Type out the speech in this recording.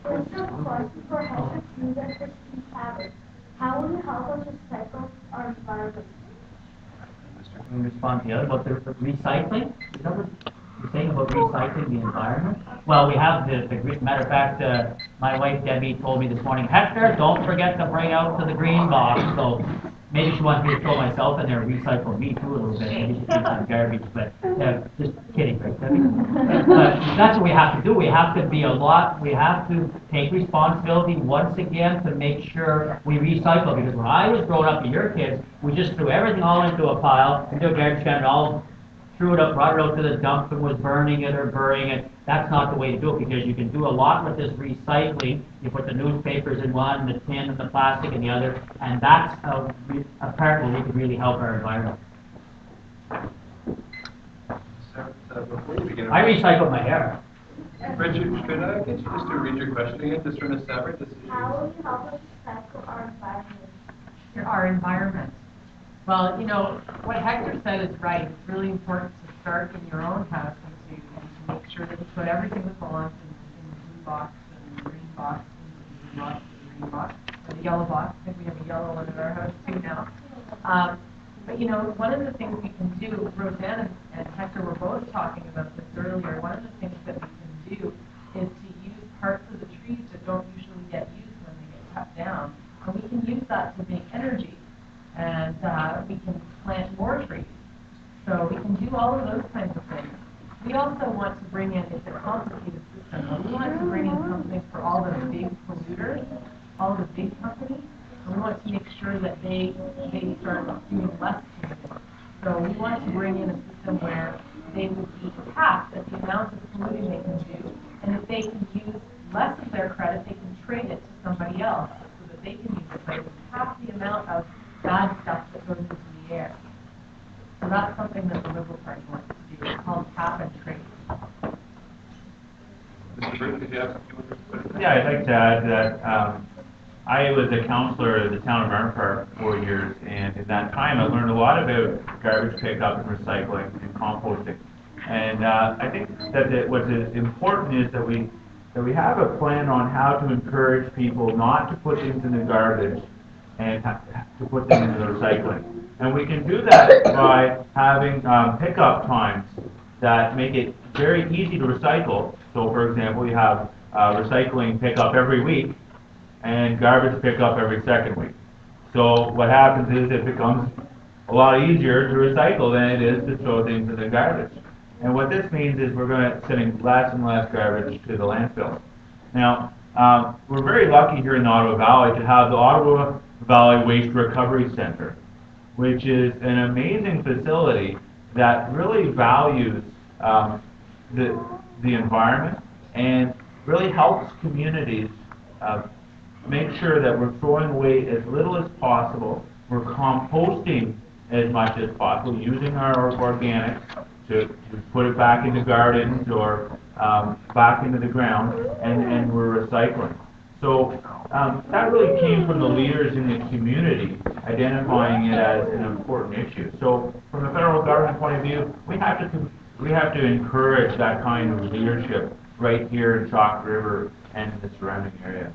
This is a question for Hec Clouthier and Tabbert. How will you help us recycle our environment? Can we respond to the other about the recycling? Is that what you're saying about recycling the environment? Well, we have the matter of fact, my wife Debbie told me this morning, Hector, don't forget to bring out to the green box. So maybe she wants me to throw myself in there and recycle me too a little bit. Maybe she keep some garbage, but just kidding, right, Debbie? But that's what we have to do. We have to be we have to take responsibility once again to make sure we recycle. Because when I was growing up with your kids, we just threw everything all into a pile, into a garbage can, and all threw it up, brought it out to the dump, and was burning it or burying it. That's not the way to do it, because you can do a lot with this recycling. You put the newspapers in one, the tin and the plastic in the other, and that's a part where we can really help our environment. Before you begin, I recycle my hair. Richard, could I get you just to read your question again, just from Ms. Tabbert? How will you help us recycle our environment? Our environment. Well, you know, what Hector said is right. It's really important to start in your own house and to make sure that you put everything that belongs in the blue box and the green box, into the blue box, and the green box, or the yellow box. I think we have a yellow one in our house too now. But you know, one of the things we can do, Rosanne and Hector were both talking about this earlier, one of the things that we can do is to use parts of the trees that don't usually get used when they get cut down. And we can use that to make energy. And we can plant more trees. So we can do all of those kinds of things. We also want to bring in, it's a complicated system, but we want to bring in something for all the big polluters, all the big companies, and we want to make sure that they start doing less polluting. So we want to bring in a system where they would be capped at the amount of polluting they can do, and if they can use less of their credit, they can trade it to somebody else so that they can use it, but it's half the amount of bad stuff that goes into the air. So that's something that the Liberal Party wants to do. It's called cap and trade. Mr. Burton, did you have something you wanted to put? Yeah, I'd like to add that I was a councillor in the town of Renfrew for 4 years, and in that time I learned a lot about garbage pickup and recycling and composting. And I think that what's important is that we have a plan on how to encourage people not to put things in the garbage and to put them into the recycling. And we can do that by having pickup times that make it very easy to recycle. So for example, you have recycling pickup every week and garbage pickup every second week. So what happens is it becomes a lot easier to recycle than it is to throw things in the garbage. And what this means is we're going to sending less and less garbage to the landfill. Now, we're very lucky here in the Ottawa Valley to have the Ottawa Valley Waste Recovery Center, which is an amazing facility that really values the environment and really helps communities make sure that we're throwing away as little as possible, we're composting as much as possible, using our organics to put it back into gardens or back into the ground, and we're recycling. So that really came from the leaders in the community identifying it as an important issue. So from the federal government point of view, we have to encourage that kind of leadership right here in Chalk River and in the surrounding area.